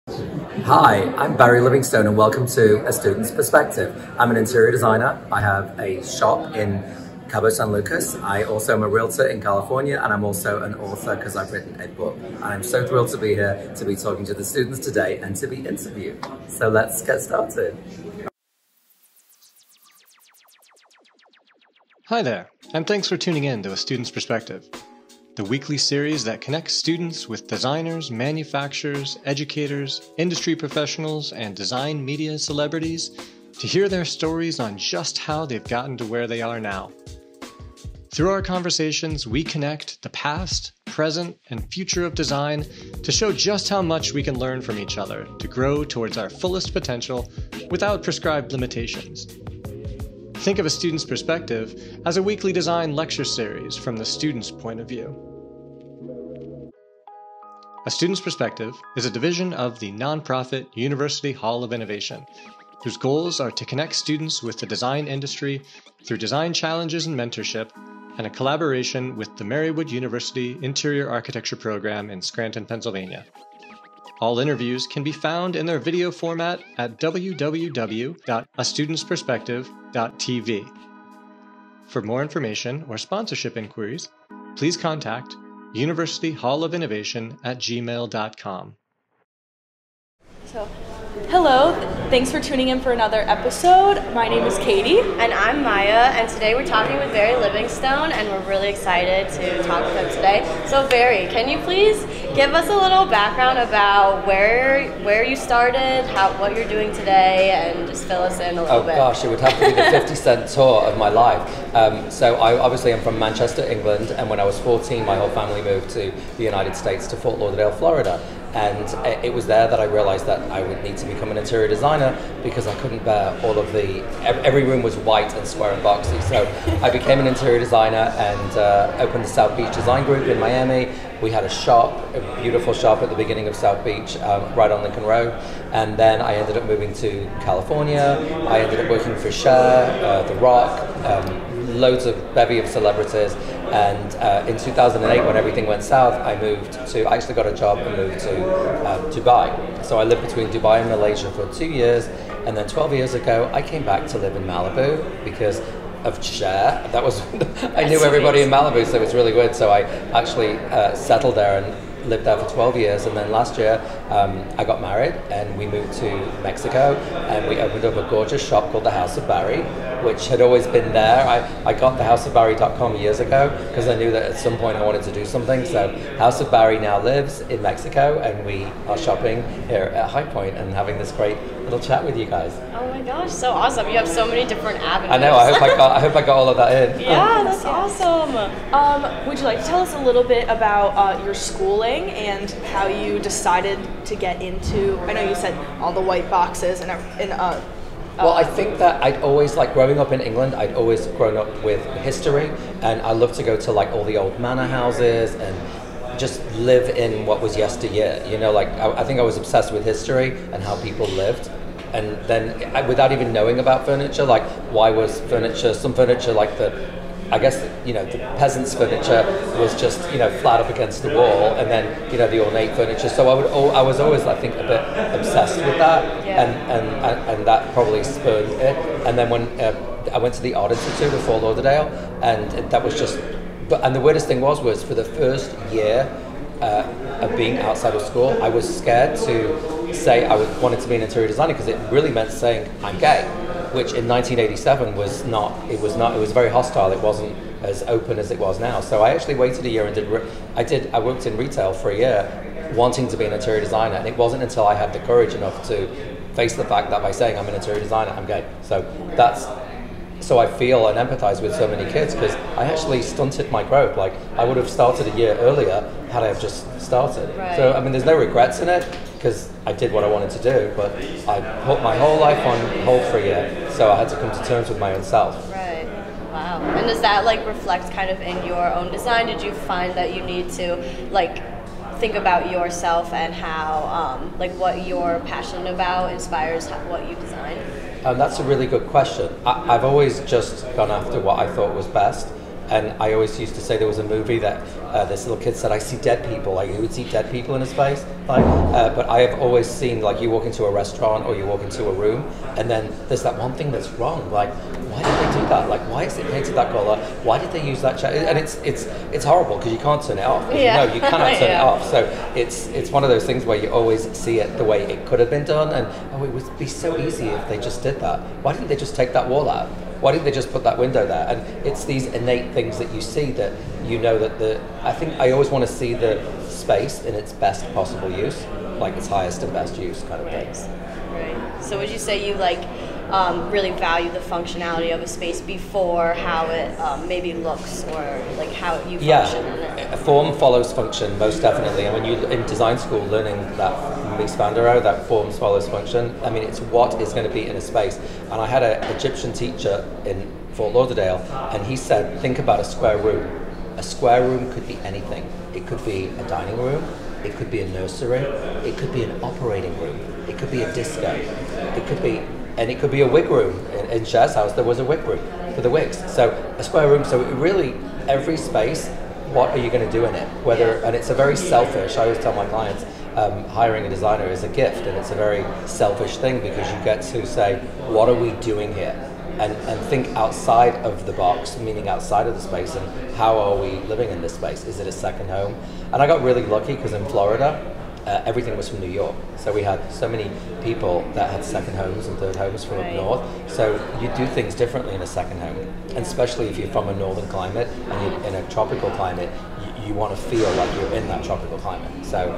Hi, I'm Barrie Livingstone and welcome to A Student's Perspective. I'm an interior designer. I have a shop in Cabo San Lucas. I also am a realtor in California, and I'm also an author because I've written a book. And I'm so thrilled to be here, to be talking to the students today and to be interviewed. So let's get started. Hi there, and thanks for tuning in to A Student's Perspective, the weekly series that connects students with designers, manufacturers, educators, industry professionals, and design media celebrities to hear their stories on just how they've gotten to where they are now. Through our conversations, we connect the past, present, and future of design to show just how much we can learn from each other to grow towards our fullest potential without prescribed limitations. Think of A Student's Perspective as a weekly design lecture series from the student's point of view. A Student's Perspective is a division of the nonprofit University Hall of Innovation, whose goals are to connect students with the design industry through design challenges and mentorship, and a collaboration with the Marywood University Interior Architecture Program in Scranton, Pennsylvania. All interviews can be found in their video format at www.astudentsperspective.tv. For more information or sponsorship inquiries, please contact universityhallofinnovation@gmail.com. So, hello, thanks for tuning in for another episode. My name is Katie. And I'm Maia, and today we're talking with Barrie Livingstone, and we're really excited to talk with him today. So Barrie, can you please give us a little background about where you started, what you're doing today, and just fill us in a little bit? Oh gosh, it would have to be the 50-cent tour of my life. So I obviously am from Manchester, England, and when I was 14, my whole family moved to the United States, to Fort Lauderdale, Florida. And it was there that I realized that I would need to become an interior designer because I couldn't bear all of every room was white and square and boxy. So I became an interior designer and opened the South Beach Design Group in Miami. We had a shop, a beautiful shop at the beginning of South Beach, right on Lincoln Road. And then I ended up moving to California. I ended up working for Cher, The Rock, loads of bevy of celebrities. And in 2008, when everything went south, I actually got a job and moved to Dubai. So I lived between Dubai and Malaysia for 2 years. And then 12 years ago, I came back to live in Malibu because of Cher. That was, I knew everybody in Malibu, so it was really weird. So I actually settled there and lived there for 12 years, and then last year I got married and we moved to Mexico, and we opened up a gorgeous shop called the House of Barrie, which had always been there. I got thehouseofbarrie.com years ago because I knew that at some point I wanted to do something. So House of Barrie now lives in Mexico, and we are shopping here at High Point and having this great little chat with you guys. Oh my gosh, so awesome. You have so many different avenues. I know, I hope I got all of that in. Yeah, that's awesome. Would you like to tell us a little bit about your schooling and how you decided to get into, I know you said all the white boxes and well, I think that I'd always, like growing up in England, I'd always grown up with history, and I love to go to like all the old manor houses and just live in what was yesteryear. You know, like I think I was obsessed with history and how people lived. And then without even knowing about furniture, like why was some furniture like the peasants' furniture was just, flat up against the wall, and then, the ornate furniture. So I was always, I think, a bit obsessed with that, yeah. and that probably spurred it. And then when I went to the Art Institute of Fort Lauderdale, and that was just, and the weirdest thing was for the first year of being outside of school, I was scared to say I wanted to be an interior designer because it really meant saying I'm gay, which in 1987 was not. It was very hostile. It wasn't as open as it was now. So I actually waited a year and I worked in retail for a year wanting to be an interior designer, and it wasn't until I had the courage enough to face the fact that by saying I'm an interior designer, I'm gay. So I feel and empathize with so many kids because I actually stunted my growth. Like I would have started a year earlier had I have just started. Right. So I mean, there's no regrets in it because I did what I wanted to do, but I put my whole life on hold for a year. So I had to come to terms with my own self. Right. Wow. And does that reflect kind of in your own design? Did you find that you need to think about yourself and how what you're passionate about inspires what you design? That's a really good question. I've always just gone after what I thought was best. And I always used to say there was a movie that this little kid said, I see dead people. Like, he would see dead people in his space. Like, but I have always seen, like, you walk into a restaurant or you walk into a room, and then there's that one thing that's wrong. Like, why did they do that? Like, why is it painted that color? Why did they use that chair? And it's horrible because you can't turn it off. Yeah. You cannot turn it off. So it's one of those things where you always see it the way it could have been done, and it would be so easy if they just did that. Why didn't they just take that wall out? Why didn't they just put that window there? And it's these innate things that you see that you know that I think I always want to see the space in its best possible use, like its highest and best use kind of thing. Right. So would you say you really value the functionality of a space before how it maybe looks, or like how you function in it? Form follows function, most definitely. And when you in design school learning that Spandero, that form follows function, I mean, it's what is going to be in a space. And I had an Egyptian teacher in Fort Lauderdale, and he said, think about a square room. A square room could be anything. It could be a dining room, it could be a nursery, it could be an operating room, it could be a disco, it could be a wig room. In Cher's house, there was a wig room for the wigs. So a square room. So it really, every space, what are you going to do in it? And it's a very selfish. I always tell my clients, hiring a designer is a gift, and it's a very selfish thing because you get to say, what are we doing here? And think outside of the box, meaning outside of the space, and how are we living in this space? Is it a second home? And I got really lucky because in Florida, everything was from New York. So we had so many people that had second homes and third homes from up north. So you do things differently in a second home. And especially if you're from a northern climate and you're in a tropical climate, you want to feel like you're in that tropical climate. So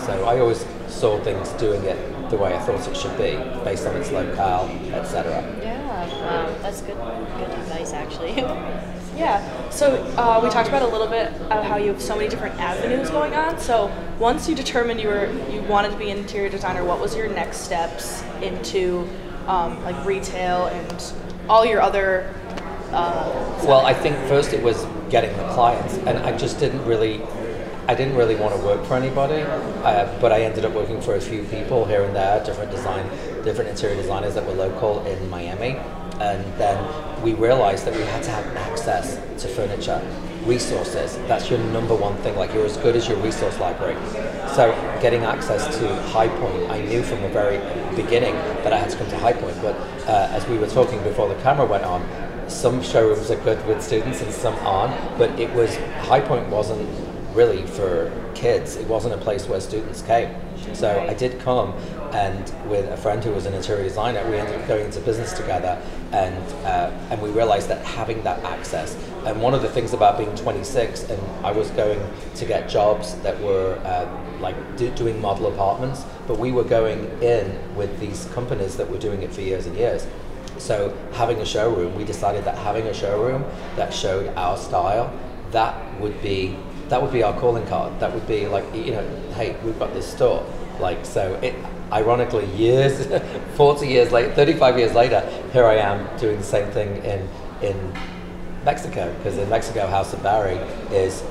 so I always saw things doing it the way I thought it should be, based on its locale, etc. Yeah, that's good advice actually. Yeah, so we talked about a little bit of how you have so many different avenues going on. So once you determined you wanted to be an interior designer, what was your next steps into like retail and all your other? Well, I think first it was getting the clients, and I didn't really want to work for anybody, but I ended up working for a few people here and there, different interior designers that were local in Miami. And then we realized that we had to have access to furniture, resources. That's your number one thing. Like, you're as good as your resource library. So getting access to High Point, I knew from the very beginning that I had to come to High Point. But as we were talking before the camera went on, some showrooms are good with students and some aren't. But High Point wasn't really for kids. It wasn't a place where students came. So I did come, and with a friend who was an interior designer, we ended up going into business together, and we realized that having that access, and one of the things about being 26, and I was going to get jobs that were doing model apartments, but we were going in with these companies that were doing it for years and years. So having a showroom, we decided that having a showroom that showed our style, that would be our calling card. That would be like, hey, we've got this store. Like, so it, ironically, 40 years later, 35 years later, here I am doing the same thing in Mexico, because in Mexico, House of Barrie is,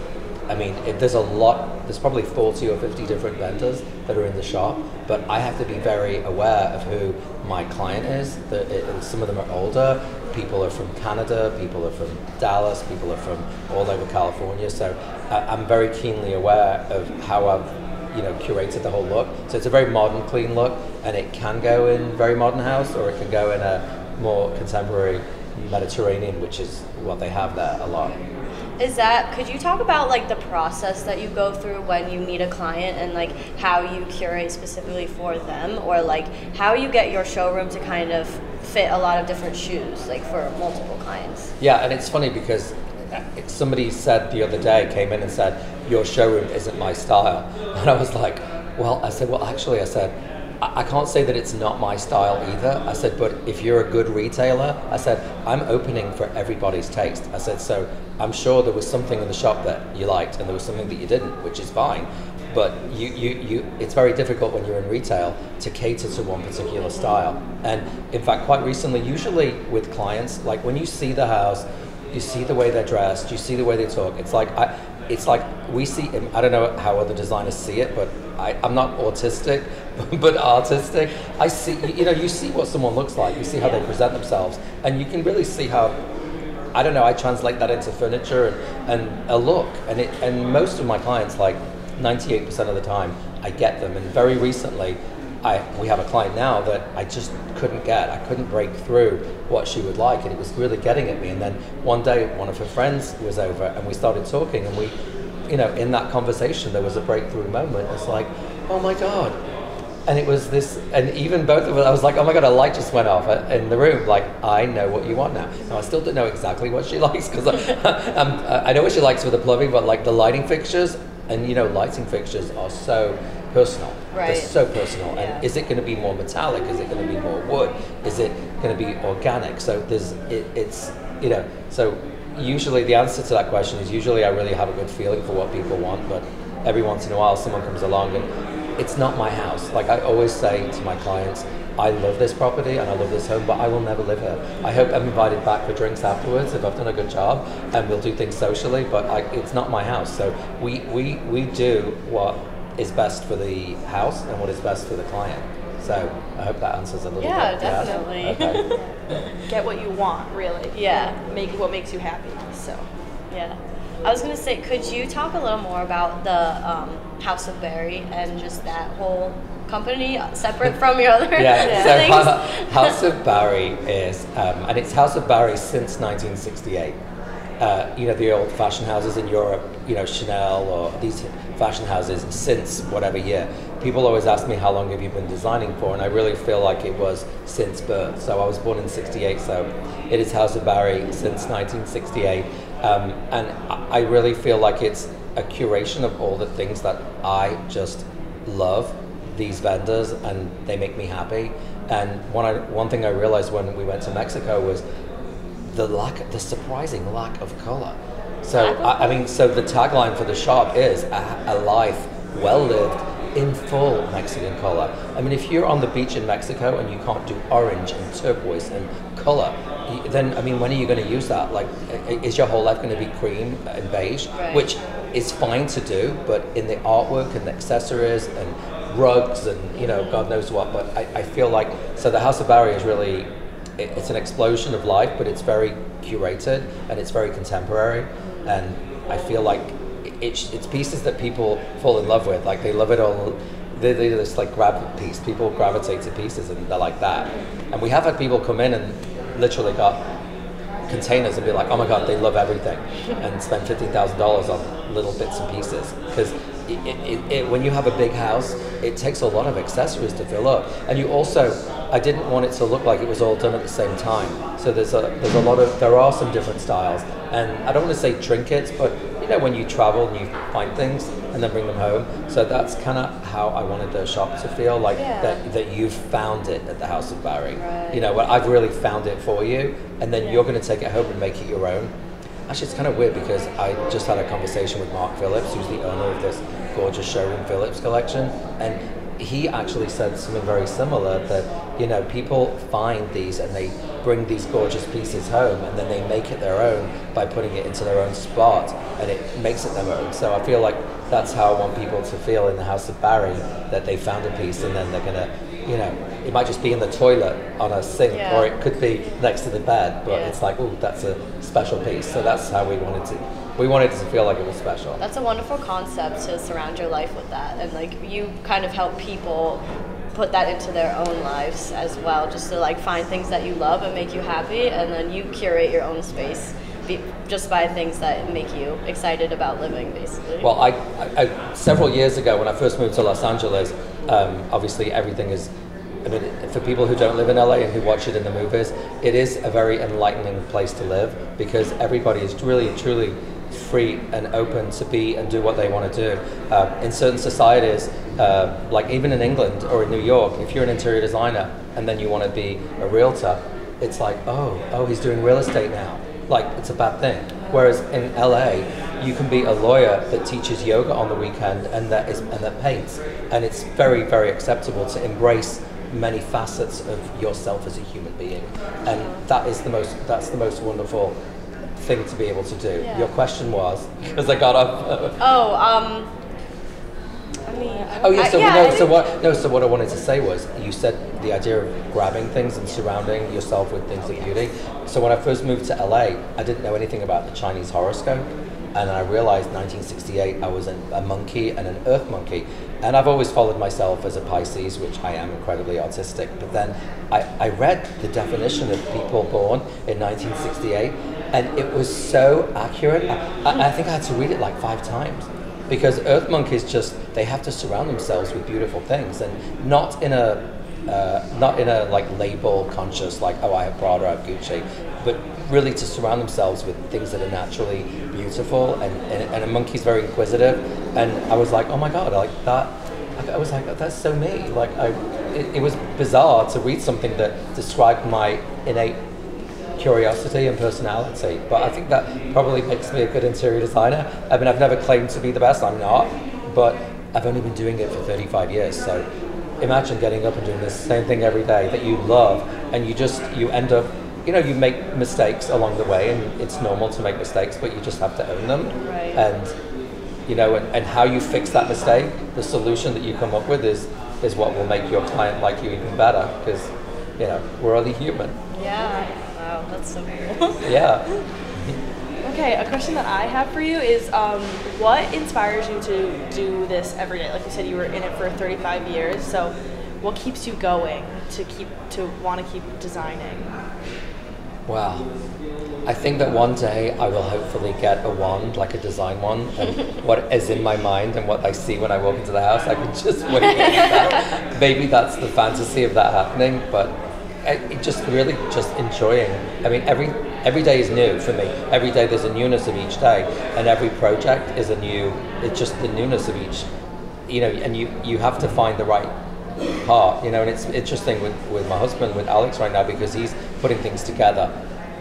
there's probably 40 or 50 different vendors that are in the shop, but I have to be very aware of who my client is. Some of them are older, people are from Canada, people are from Dallas, people are from all over California, so I'm very keenly aware of how I've curated the whole look. So it's a very modern, clean look, and it can go in very modern house, or it can go in a more contemporary Mediterranean, which is what they have there a lot. Could you talk about like the process that you go through when you meet a client, and like how you curate specifically for them, or like how you get your showroom to kind of fit a lot of different shoes, like for multiple clients? Yeah, and it's funny because somebody said the other day, came in and said, your showroom isn't my style. And I was like, I can't say that it's not my style either. I said, but if you're a good retailer, I said, I'm opening for everybody's taste. I said, so I'm sure there was something in the shop that you liked and there was something that you didn't, which is fine. But it's very difficult when you're in retail to cater to one particular style. And in fact, quite recently, usually with clients, like when you see the house, you see the way they're dressed, you see the way they talk. It's like we see, I don't know how other designers see it, but I'm not autistic, but artistic. I see, you see what someone looks like, you see how they present themselves, and you can really see how, I translate that into furniture and a look. And most of my clients, like 98% of the time, I get them. And very recently, we have a client now that I just couldn't get. I couldn't break through what she would like, and it was really getting at me. And then one day, one of her friends was over, and we started talking, and we, in that conversation, there was a breakthrough moment. It's like, oh my God. And it was this, and even both of us, I was like, oh my God, a light just went off in the room. Like, I know what you want now. Now, I still don't know exactly what she likes, because I know what she likes with the plumbing, but like the lighting fixtures, and lighting fixtures are so personal. Right. They're so personal. Yeah. And is it going to be more metallic? Is it going to be more wood? Is it going to be organic? So so usually the answer to that question is usually I really have a good feeling for what people want, but every once in a while someone comes along and it's not my house. Like I always say to my clients, I love this property and I love this home, but I will never live here. I hope I'm invited back for drinks afterwards if I've done a good job, and we'll do things socially, but it's not my house. So we do what is best for the house and what is best for the client. So I hope that answers a little bit. Yeah, definitely. Okay. Get what you want, really. Yeah. Make what makes you happy. So. Yeah. I was going to say, could you talk a little more about the House of Barrie and just that whole company separate from your other things? House of Barrie is, and it's House of Barrie since 1968. The old fashion houses in Europe, Chanel or these fashion houses since whatever year. People always ask me, how long have you been designing for? And I really feel like it was since birth. So I was born in 68, so it is House of Barrie since 1968. And I really feel like it's a curation of all the things that I just love, these vendors, and they make me happy. And one thing I realized when we went to Mexico was the surprising lack of color. So so the tagline for the shop is a life well lived in full Mexican color. I mean, if you're on the beach in Mexico and you can't do orange and turquoise and color, then when are you going to use that? Like, is your whole life going to be cream and beige? Right. Which is fine to do, but in the artwork and the accessories and rugs and God knows what. But I feel like, so the House of Barrie is really, it's an explosion of life, but it's very curated and it's very contemporary, and I feel like it's pieces that people fall in love with. Like, they love it all. They're just like grab piece. People gravitate to pieces and they're like that. And we have had people come in and literally got containers and be like, oh my God, they love everything, and spend $15,000 on little bits and pieces. Because when you have a big house, it takes a lot of accessories to fill up. And you also, I didn't want it to look like it was all done at the same time. So there are some different styles. And I don't want to say trinkets, but when you travel and you find things and then bring them home. So that's kind of how I wanted the shop to feel, like that you've found it at the House of Barrie. Right. I've really found it for you, and then you're going to take it home and make it your own. Actually, it's kind of weird because I just had a conversation with Mark Phillips, who's the owner of this gorgeous showroom, Phillips Collection, and he actually said something very similar, that people find these and they bring these gorgeous pieces home and then they make it their own by putting it into their own spot, and it makes it their own. So I feel like that's how I want people to feel in the House of Barrie, that they found a piece and then they're gonna, it might just be in the toilet on a sink, or it could be next to the bed, but it's like, oh, that's a special piece. So that's how we wanted it to feel like it was special. That's a wonderful concept, to surround your life with that, and like you kind of help people put that into their own lives as well, just to like find things that you love and make you happy, and then you curate your own space just by things that make you excited about living, basically. Well, I several years ago when I first moved to Los Angeles, obviously everything is, for people who don't live in LA and who watch it in the movies, it is a very enlightening place to live, because everybody is really truly free and open to be and do what they want to do. In certain societies, like even in England or in New York, if you're an interior designer and then you want to be a realtor, it's like, oh, he's doing real estate now. Like, it's a bad thing. Whereas in LA, you can be a lawyer that teaches yoga on the weekend and that paints, and it's very, very acceptable to embrace many facets of yourself as a human being, and that's the most wonderful thing to be able to do. Yeah. Your question was, because I got off. I'm any? Oh yeah. So yeah, no. I So think- what? No. So what I wanted to say was, you said the idea of grabbing things and surrounding yourself with things of beauty. So when I first moved to LA, I didn't know anything about the Chinese horoscope, and I realized 1968 I was a monkey and an earth monkey, and I've always followed myself as a Pisces, which I am incredibly artistic. But then I read the definition of people born in 1968, and it was so accurate. I think I had to read it like 5 times. Because earth monkeys they have to surround themselves with beautiful things, and not in a like label conscious, like, oh, I have Prada, I have Gucci, but really to surround themselves with things that are naturally beautiful, and a monkey's very inquisitive, and I was like, oh my God, like that, I was like, that's so me. Like it was bizarre to read something that described my innate curiosity and personality, but I think that probably makes me a good interior designer. I mean, I've never claimed to be the best, I'm not, but I've only been doing it for 35 years, so imagine getting up and doing the same thing every day that you love, and you end up, you make mistakes along the way, and it's normal to make mistakes, but you just have to own them. Right. And and how you fix that mistake, the solution that you come up with is what will make your client like you even better, because we're only human. Yeah. Wow, that's so cool. Yeah. Okay, a question that I have for you is, what inspires you to do this every day? Like you said, you were in it for 35 years. So, what keeps you going to want to keep designing? Wow. I think that one day I will hopefully get a wand, like a design wand, and what is in my mind and what I see when I walk into the house, I can just wait for that. Maybe that's the fantasy of that happening, but it just really just enjoying. I mean, every day is new for me. Every day there's a newness of each day, and every project is it's just the newness of each, and you have to find the right part, and it's interesting with my husband, with Alex right now, because he's putting things together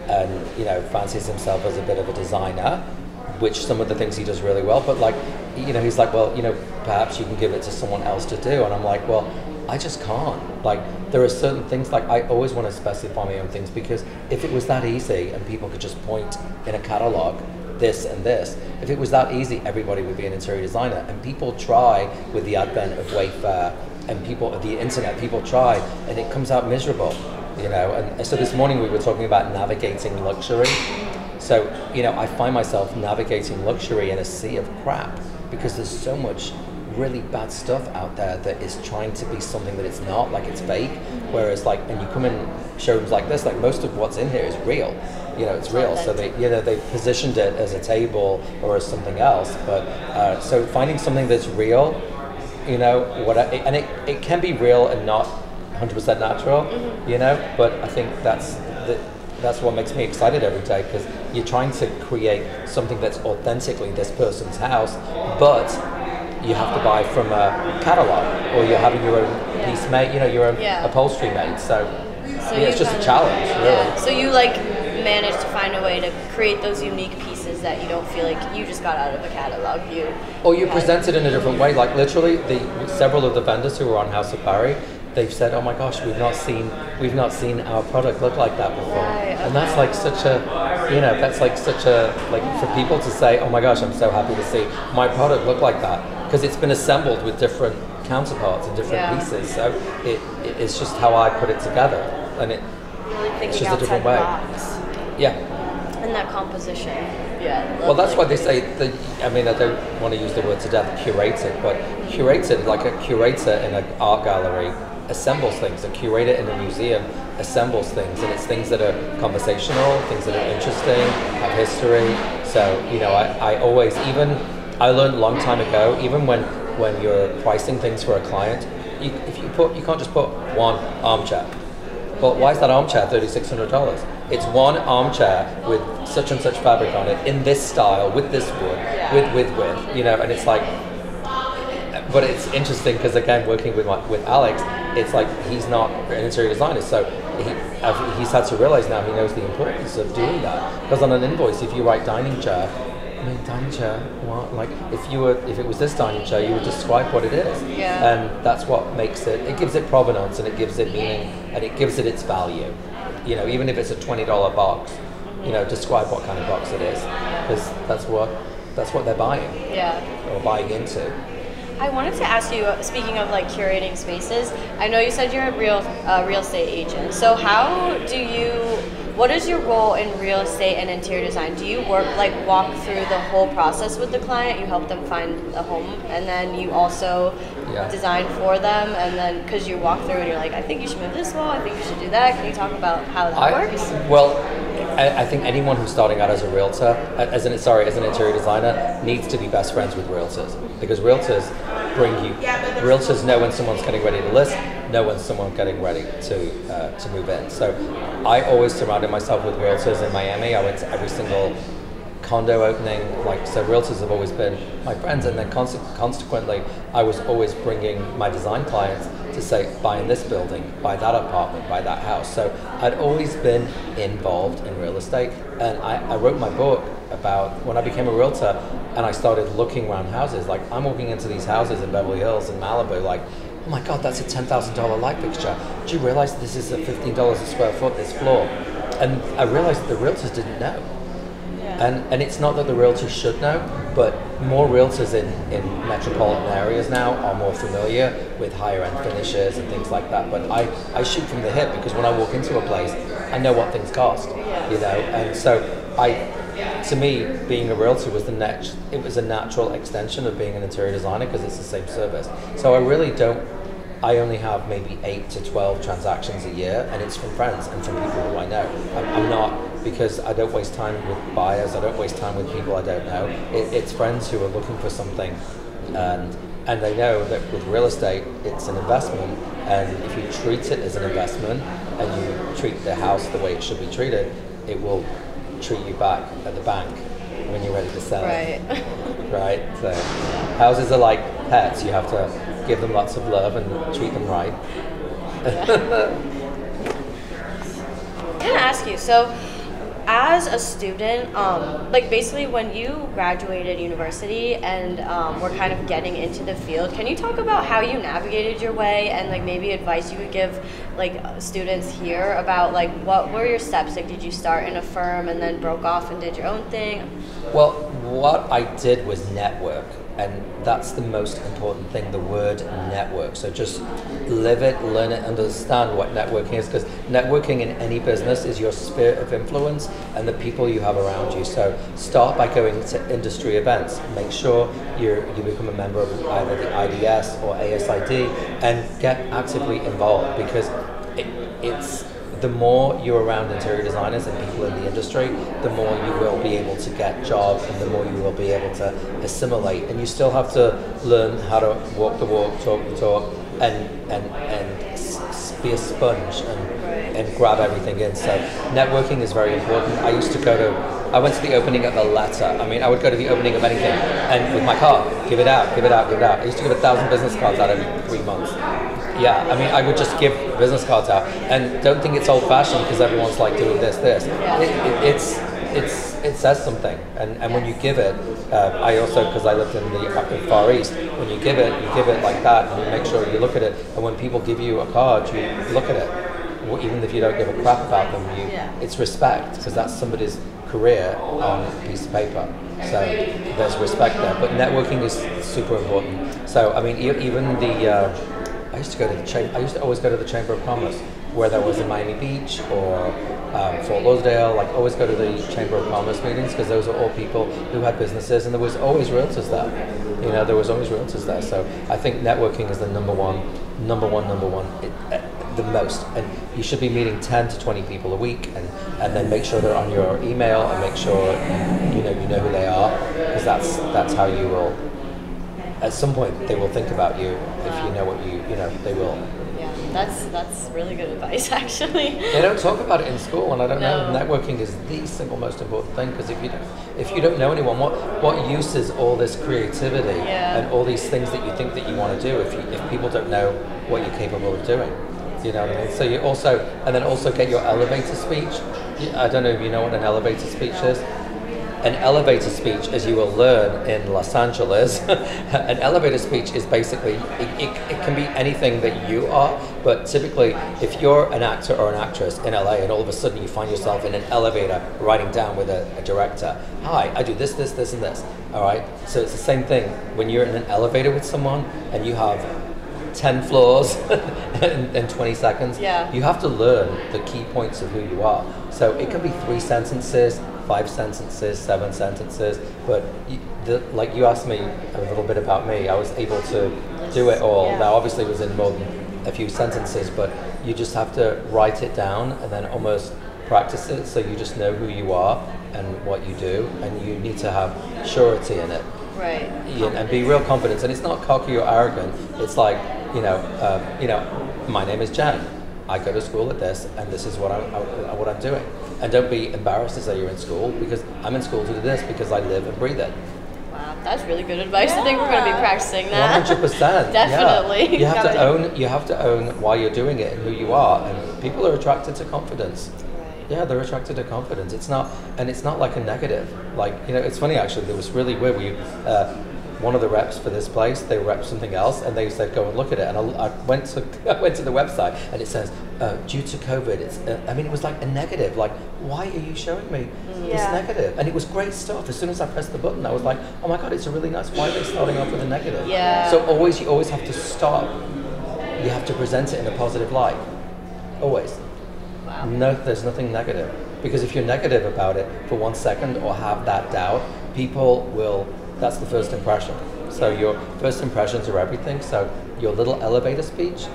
and, fancies himself as a bit of a designer, which some of the things he does really well, but like, he's like, well, perhaps you can give it to someone else to do, and I'm like, well, I just can't. Like, there are certain things, like, I always want to specify my own things, because if it was that easy and people could just point in a catalog this and this, if it was that easy, everybody would be an interior designer. And people try with the advent of Wayfair and the internet, people try, and it comes out miserable, and so this morning we were talking about navigating luxury. So, I find myself navigating luxury in a sea of crap, because there's so much really bad stuff out there that is trying to be something that it's not, like it's fake. Whereas, like, and you come in showrooms like this, like, most of what's in here is real. It's real. So they positioned it as a table or as something else. But so finding something that's real, and it can be real and not 100% natural, But I think that's what makes me excited every day, because you're trying to create something that's authentically this person's house, but you have to buy from a catalog, or you're having your own piece made, your own upholstery made. So it's just a challenge, really. Yeah. So you manage to find a way to create those unique pieces that you don't feel like you just got out of a catalog. You present it in a different way. Like, literally, several of the vendors who were on House of Barrie, they've said, "Oh my gosh, we've not seen our product look like that before." Right, okay. And that's like such a, for people to say, "Oh my gosh, I'm so happy to see my product look like that," because it's been assembled with different counterparts and different pieces. So it's just how I put it together, and Really thinking it's just a outside different the way. box. Yeah. And that composition. Well, that's why they say, I don't want to use the word to death, curated, but curated, like a curator in an art gallery assembles things. A curator in a museum assembles things, and it's things that are conversational, things that are interesting, have history. So, I learned a long time ago, even when you're pricing things for a client, you can't just put one armchair. But why is that armchair $3,600? It's one armchair with such and such fabric on it, in this style, with this wood, with, and it's like, but it's interesting because, again, working with Alex, it's like he's not an interior designer, so he's had to realize now he knows the importance of doing that. Because on an invoice, if you write dining chair, what? Like, if it was this dining chair, you would describe what it is. Yeah. And that's what makes it gives it provenance, and it gives it meaning, and it gives it its value. Even if it's a $20 box, describe what kind of box it is, because that's what they're buying. Yeah. Or buying into. I wanted to ask you, speaking of like curating spaces, I know you said you're a real estate agent. So what is your role in real estate and interior design? Do you walk through the whole process with the client? You help them find a home, and then you also design for them, and then because you walk through and you're like, I think you should move this wall, I think you should do that. Can you talk about how that works? Well, I think anyone who's starting out as a realtor, as an interior designer, needs to be best friends with realtors, because realtors know when someone's getting ready to list, know when someone's getting ready to move in. So I always surrounded myself with realtors in Miami. I went to every single condo opening, so realtors have always been my friends, and then consequently I was always bringing my design clients to say, buy in this building, buy that apartment, buy that house. So I'd always been involved in real estate, and I wrote my book about when I became a realtor and I started looking around houses. Like, I'm walking into these houses in Beverly Hills and Malibu, like, oh my God, that's a $10,000 light fixture. Do you realize this is a $15 a square foot, this floor? And I realized the realtors didn't know. And it's not that the realtors should know, but more realtors in metropolitan areas now are more familiar with higher end finishes and things like that. But I shoot from the hip, because when I walk into a place, I know what things cost, and so to me, being a realtor was it was a natural extension of being an interior designer, because it's the same service. So I only have maybe 8 to 12 transactions a year, and it's from friends and from people who I know. I'm not, because I don't waste time with buyers, I don't waste time with people I don't know. It's friends who are looking for something, and they know that with real estate, it's an investment, and if you treat it as an investment, and you treat the house the way it should be treated, it will treat you back at the bank when you're ready to sell it. Right? So houses are like pets. You have to give them lots of love and treat them right. I'm gonna ask you, so as a student, basically when you graduated university and were kind of getting into the field, can you talk about how you navigated your way, and maybe advice you would give students here about what were your steps? Did you start in a firm and then broke off and did your own thing? Well, what I did was network, and that's the most important thing, the word network. So just live it, learn it, understand what networking is, because networking in any business is your sphere of influence and the people you have around you. So start by going to industry events. Make sure you become a member of either the IDS or ASID, and get actively involved, because it's the more you're around interior designers and people in the industry, the more you will be able to get jobs, and the more you will be able to assimilate. And you still have to learn how to walk the walk, talk the talk, and be a sponge and grab everything in. So networking is very important. I went to the opening of the letter. I would go to the opening of anything, and with my card, give it out. I used to give 1,000 business cards out every 3 months. Yeah, I would just give business cards out, and don't think it's old-fashioned because everyone's doing this. It says something, and when you give it, I also, because I lived in the Far East, when you give it like that, and you make sure you look at it, and when people give you a card, you look at it, even if you don't give a crap about them, it's respect, because that's somebody's career on a piece of paper. So there's respect there, but networking is super important. So even I used to always go to the Chamber of Commerce, whether it was in Miami Beach or Fort Lauderdale. Always go to the Chamber of Commerce meetings, because those are all people who had businesses, and there was always realtors there. There was always realtors there. So I think networking is the number one, the most. And you should be meeting 10 to 20 people a week, and then make sure they're on your email, and make sure you know who they are, because that's how you will. At some point, they will think about you. If you know what they will. Yeah, that's really good advice, actually. They don't talk about it in school, and I don't know. Networking is the single most important thing, because if you don't know anyone, what use is all this creativity and all these things that you think that you want to do if people don't know what you're capable of doing? You know what I mean? So you also get your elevator speech. I don't know if you know what an elevator speech is. an elevator speech, as you will learn in Los Angeles, an elevator speech is basically, it can be anything that you are, but typically if you're an actor or an actress in LA and all of a sudden you find yourself in an elevator writing down with a director, hi, I do this, this, this, and this, all right? So it's the same thing when you're in an elevator with someone and you have 10 floors in 20 seconds, you have to learn the key points of who you are. So it can be 3 sentences, 5 sentences, 7 sentences, but like you asked me a little bit about me, I was able to do it all. Now obviously it was in more than a few sentences, but you just have to write it down and then almost practice it so you just know who you are and what you do, and you need to have surety in it. Right. And be real confident. And it's not cocky or arrogant. It's like, my name is Jen. I go to school at this, and this is what I'm doing. And don't be embarrassed to say you're in school, because I'm in school to do this because I live and breathe it. Wow, that's really good advice. I think we're going to be practicing that. 100%. Definitely. Yeah. You have to own why you're doing it and who you are. And people are attracted to confidence. Yeah, they're attracted to confidence. It's not like a negative. Like, it's funny actually. It was really weird. One of the reps for this place, they rep something else, and they said, "Go and look at it." And I went to the website, and it says, "Due to COVID, it's." It was like a negative. Like, why are you showing me this negative? And it was great stuff. As soon as I pressed the button, I was like, "Oh my god, it's a really nice." Why are they starting off with a negative? Yeah. So you always have to stop. You have to present it in a positive light. Always. Wow. No, there's nothing negative, because if you're negative about it for 1 second or have that doubt, people will. That's the first impression. So your first impressions are everything. So your little elevator speech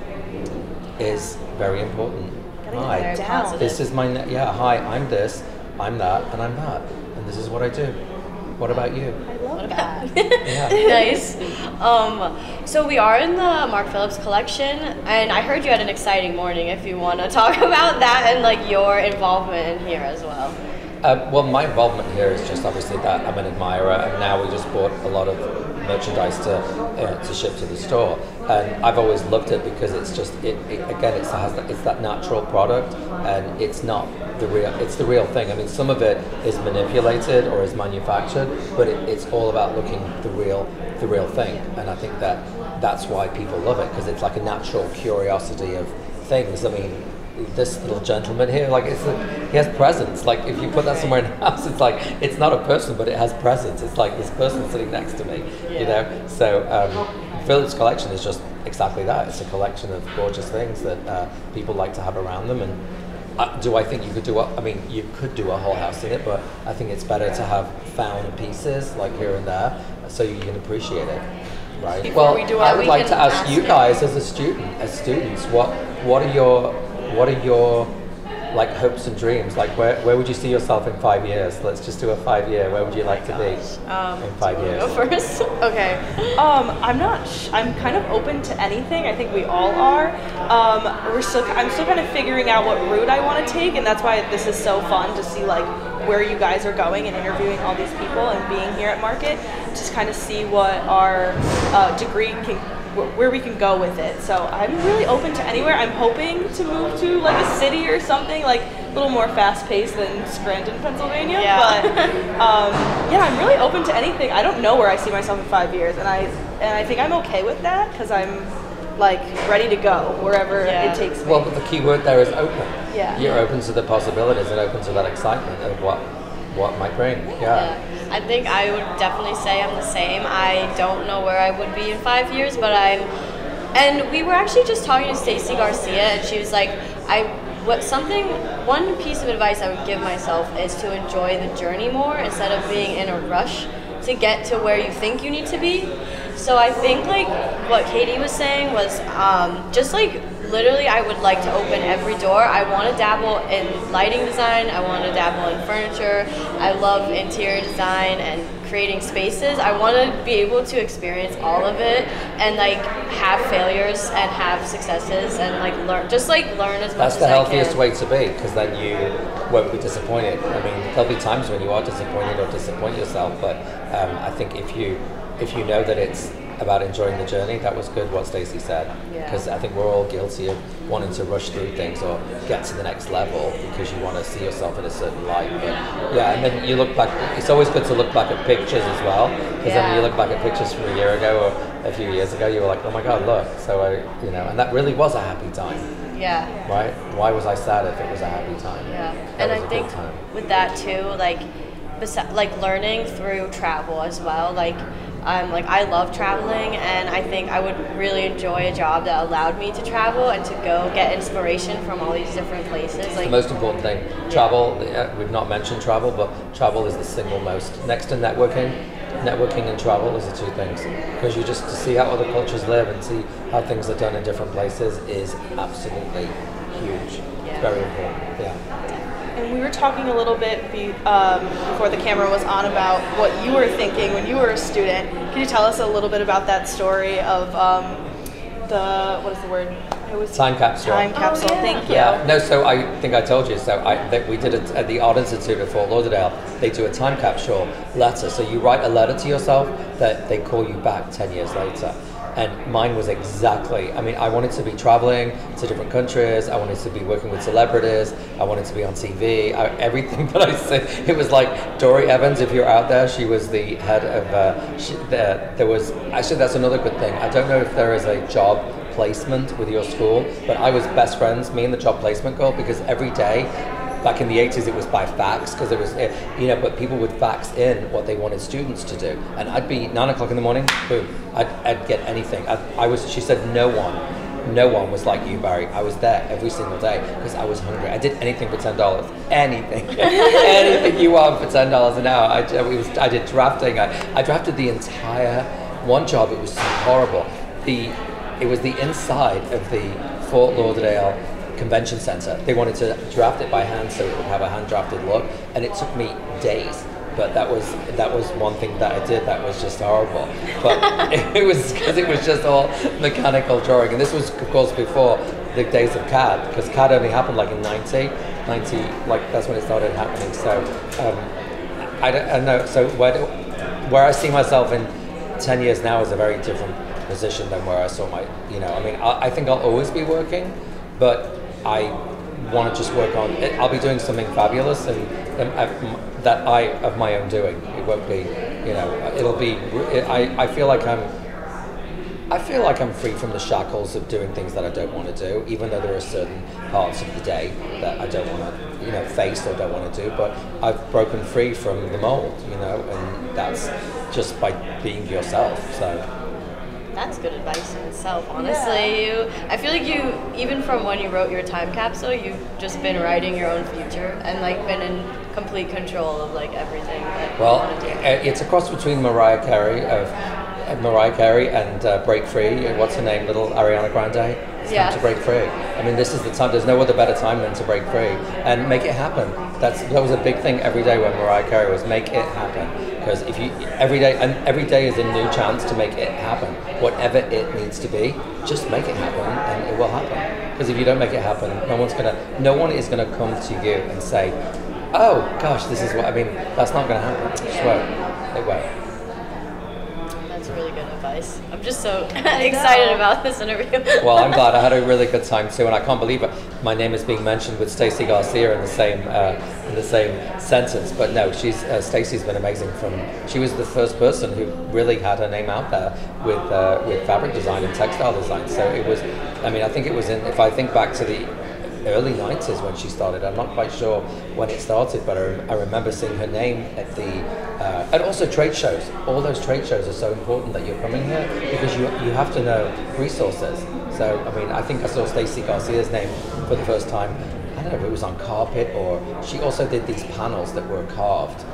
is very important. Hi, this is my hi. I'm this. I'm that, and I'm that, and this is what I do. What about you? I love that. Nice. So we are in the Mark Phillips collection, and I heard you had an exciting morning. If you want to talk about that and like your involvement in here as well. Well, my involvement here is just obviously that I'm an admirer, and now we just bought a lot of merchandise to ship to the store, and I've always loved it because it's just it's that natural product, and it's the real thing. I mean, some of it is manipulated or is manufactured, but it's all about looking the real thing, and I think that's why people love it, because it's like a natural curiosity of things. I mean, this little gentleman here, like he has presence. Like if you put that somewhere in the house, it's like it's not a person, but it has presence. It's like this person sitting next to me, So Phillips Collection is just exactly that. It's a collection of gorgeous things that people like to have around them. And do I think you could do you could do a whole house in it, but I think it's better to have found pieces like here and there, so you can appreciate it. Right. Before I would like to ask you guys as students, what are your like hopes and dreams? Like where would you see yourself in 5 years? Let's just do a 5 year. Where would you like to be in 5 years? Go first. Okay. I'm kind of open to anything. I think we all are. I'm still kind of figuring out what route I want to take, and that's why this is so fun to see like where you guys are going and interviewing all these people and being here at Market, just kind of see what our degree where we can go with it. So I'm really open to anywhere. I'm hoping to move to like a city or something like a little more fast-paced than Scranton, Pennsylvania. Yeah. But I'm really open to anything. I don't know where I see myself in 5 years, and I think I'm okay with that because I'm like ready to go wherever it takes me. Well, the key word there is open. Yeah. You're open to the possibilities and open to that excitement of what might bring. Yeah. I think I would definitely say I'm the same. I don't know where I would be in 5 years, but and we were actually just talking to Stacey Garcia, and she was like, one piece of advice I would give myself is to enjoy the journey more instead of being in a rush to get to where you think you need to be. So I think like what Katie was saying was just like literally I would like to open every door. I want to dabble in lighting design. I want to dabble in furniture. I love interior design and creating spaces. I want to be able to experience all of it and like have failures and have successes and like learn as much as I can. That's the healthiest way to be, because then you won't be disappointed. I mean, there'll be times when you are disappointed or disappoint yourself, but I think if you know that it's about enjoying the journey. That was good what Stacey said, because I think we're all guilty of wanting to rush through things or get to the next level because you want to see yourself in a certain light. But yeah, and then you look back, it's always good to look back at pictures as well, because then when you look back at pictures from a year ago or a few years ago, you were like, oh my God, look. So and that really was a happy time. Yeah. Right? Why was I sad if it was a happy time? Yeah. And I think with that too, like learning through travel as well, I love traveling, and I think I would really enjoy a job that allowed me to travel and to go get inspiration from all these different places. It's the most important thing. Travel, we've not mentioned travel, but travel is the single most. Next to networking and travel is the two things. Because you just to see how other cultures live and see how things are done in different places is absolutely huge. It's very important. Yeah. And we were talking a little bit before the camera was on about what you were thinking when you were a student. Can you tell us a little bit about that story of what is the word? It was time capsule. Time capsule. Oh, yeah. Thank you. Yeah. No, so I think I told you. So that we did it at the Art Institute at Fort Lauderdale. They do a time capsule letter. So you write a letter to yourself that they call you back 10 years later. And mine was exactly, I wanted to be traveling to different countries, I wanted to be working with celebrities, I wanted to be on TV, everything that I said. It was like Dory Evans, if you're out there, she was the head of, there was, actually that's another good thing. I don't know if there is a job placement with your school, but I was best friends, me and the job placement girl, because every day, back in the 80s, it was by fax, because it was, but people would fax in what they wanted students to do. And I'd be 9 o'clock in the morning, boom, I'd get anything. She said, no one was like you, Barrie. I was there every single day because I was hungry. I did anything for $10. Anything. Anything you want for $10 an hour. I did drafting. I drafted the entire, one job, it was so horrible. It was the inside of the Fort Lauderdale Convention Center. They wanted to draft it by hand so it would have a hand drafted look, and it took me days. But that was one thing that I did that was just horrible. But it was because it was just all mechanical drawing, and this was of course before the days of CAD, because CAD only happened like in 90, like that's when it started happening. So I don't know. So where I see myself in 10 years now is a very different position than where I saw my. I think I'll always be working, but I want to just work on it. I'll be doing something fabulous and that of my own doing. It won't be, it'll be. I feel like I'm free from the shackles of doing things that I don't want to do, even though there are certain parts of the day that I don't want to, face or don't want to do. But I've broken free from the mold, and that's just by being yourself. So. That's good advice in itself, honestly. Yeah. I feel like you, even from when you wrote your time capsule, you've just been writing your own future and been in complete control of everything that you want to do. It's a cross between Mariah Carey and Break Free. What's her name? Little Ariana Grande. It's time to break free. This is the time. There's no other better time than to break free and make it happen. That was a big thing every day when Mariah Carey was make it happen. Because if you every day is a new chance to make it happen. Whatever it needs to be, just make it happen, and it will happen. Because if you don't make it happen, no one is gonna come to you and say, "Oh gosh, this is what." That's not gonna happen. It just won't. It won't. That's really good advice. I'm just so excited about this interview. Well, I'm glad. I had a really good time too, and I can't believe it. My name is being mentioned with Stacey Garcia in the same sentence. But no, Stacey's been amazing. She was the first person who really had her name out there with fabric design and textile design. So it was. I think it was if I think back to the early 90s when she started. I'm not quite sure when it started, but I remember seeing her name at and also trade shows. All those trade shows are so important that you're coming here because you have to know resources. So, I think I saw Stacey Garcia's name for the first time. I don't know if it was on carpet or she also did these panels that were carved,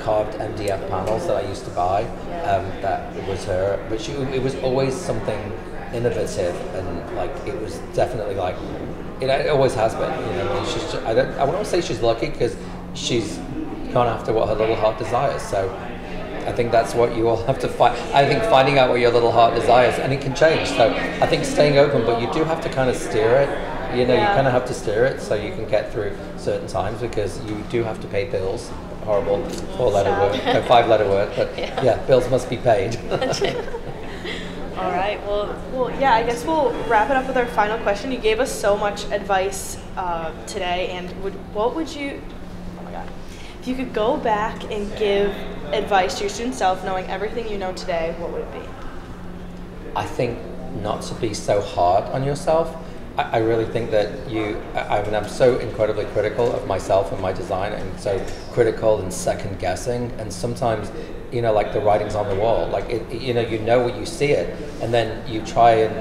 carved MDF panels that I used to buy. That it was her, but it was always something innovative and it was definitely it always has been. She's I wouldn't want to say she's lucky because she's gone after what her little heart desires. So I think that's what you all have to find. I think finding out what your little heart desires, and it can change. So I think staying open, but you do have to kind of steer it. You kind of have to steer it so you can get through certain times because you do have to pay bills. Horrible 5-letter word, but yeah, bills must be paid. All right. Well, yeah, I guess we'll wrap it up with our final question. You gave us so much advice today, and what would you, oh my God, if you could go back and give advice to your student self, knowing everything you know today, what would it be? I think not to be so hard on yourself. I really think that I'm so incredibly critical of myself and my design, and so critical and second guessing, and sometimes, like the writing's on the wall, like you know what you see it, and then you try and,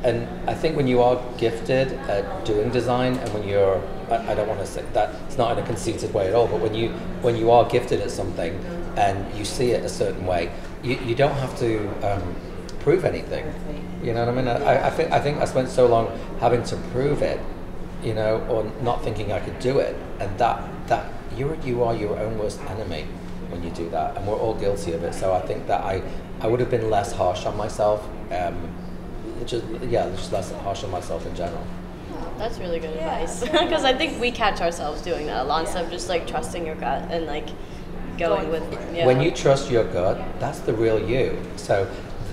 and I think when you are gifted at doing design, and when you're, I don't want to say that, it's not in a conceited way at all, but when you are gifted at something and you see it a certain way, you don't have to prove anything. You know what I mean? I think I spent so long having to prove it, or not thinking I could do it, and that you are your own worst enemy when you do that, and we're all guilty of it. So I think that I would have been less harsh on myself, just less harsh on myself in general. That's really good advice, because I think we catch ourselves doing that a lot instead of just like trusting your gut and like going with. Yeah. When you trust your gut, that's the real you. So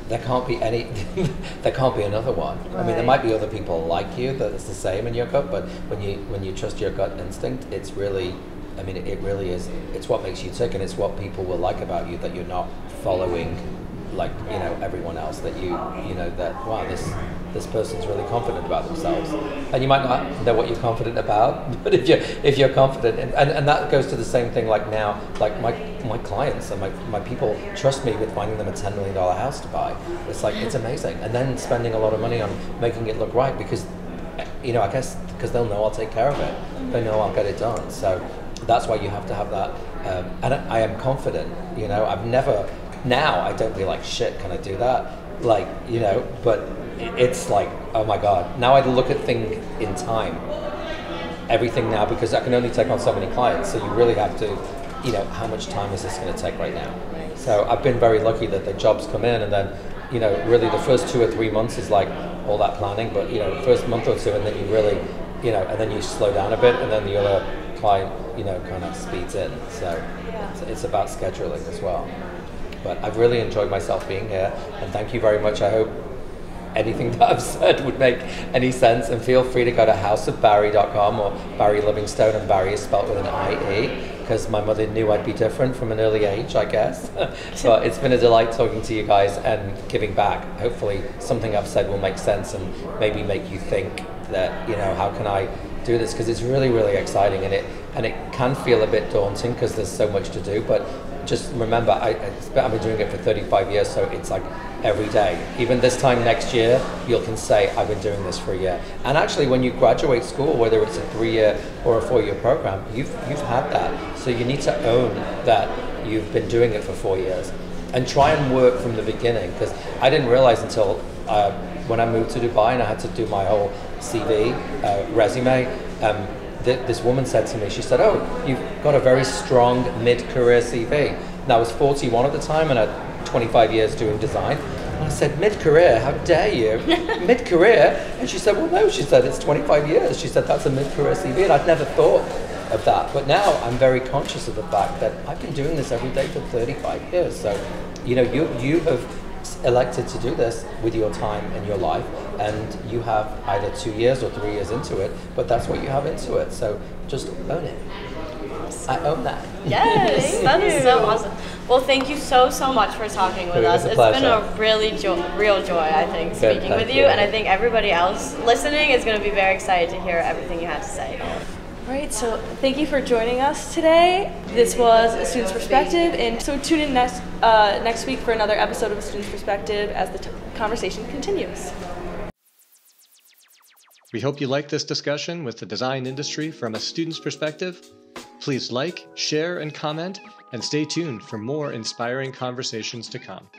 there can't be another one. Right. I mean, there might be other people like you that it's the same in your gut, but when you trust your gut instinct, it's really, I mean, it really is. It's what makes you tick, and it's what people will like about you, that you're not following, like, everyone else. That that, wow, this person's really confident about themselves, and you might not know what you're confident about, but if you're confident, and that goes to the same thing. Like now, like my clients and my people trust me with finding them a $10 million house to buy. It's like, it's amazing, and then spending a lot of money on making it look right, because I guess because they'll know I'll take care of it. They know I'll get it done. So that's why you have to have that, and I am confident. I've never, now I don't be like, shit, can I do that? Like, but it's like, oh my God, now I look at things in time, everything now, because I can only take on so many clients, so you really have to, how much time is this going to take right now? So I've been very lucky that the jobs come in, and then, really the first 2 or 3 months is like all that planning, but, first month or two, and then you really, and then you slow down a bit, and then the other client, kind of speeds in. So it's about scheduling as well. But I've really enjoyed myself being here, and thank you very much. I hope anything that I've said would make any sense, and feel free to go to houseofbarrie.com or Barrie Livingstone, and Barrie is spelled with an I-E, because my mother knew I'd be different from an early age, I guess. But it's been a delight talking to you guys and giving back. Hopefully something I've said will make sense and maybe make you think that, how can I do this? Because it's really, really exciting, and it can feel a bit daunting because there's so much to do, but just remember, I've been doing it for 35 years, so it's like every day. Even this time next year, you can say, I've been doing this for a year. And actually, when you graduate school, whether it's a 3-year or a 4-year program, you've had that. So you need to own that you've been doing it for 4 years, and try and work from the beginning. Because I didn't realize until when I moved to Dubai and I had to do my whole CV, resume, this woman said to me, she said, oh, you've got a very strong mid-career CV. And I was 41 at the time and I had 25 years doing design. And I said, mid-career, how dare you? Mid-career? And she said, well, no, she said, it's 25 years. She said, that's a mid-career CV. And I'd never thought of that. But now I'm very conscious of the fact that I've been doing this every day for 35 years. So, you have elected to do this with your time and your life, and you have either 2 years or 3 years into it, but that's what you have into it, so just own it. I own that. Yes, that is so awesome. Well, thank you so much for talking with us. It's been a really real joy, I think, speaking with you, and I think everybody else listening is going to be very excited to hear everything you had to say. Right, so thank you for joining us today. This was A Student's Perspective, and so tune in next week for another episode of A Student's Perspective as the conversation continues. We hope you liked this discussion with the design industry from a student's perspective. Please like, share, and comment, and stay tuned for more inspiring conversations to come.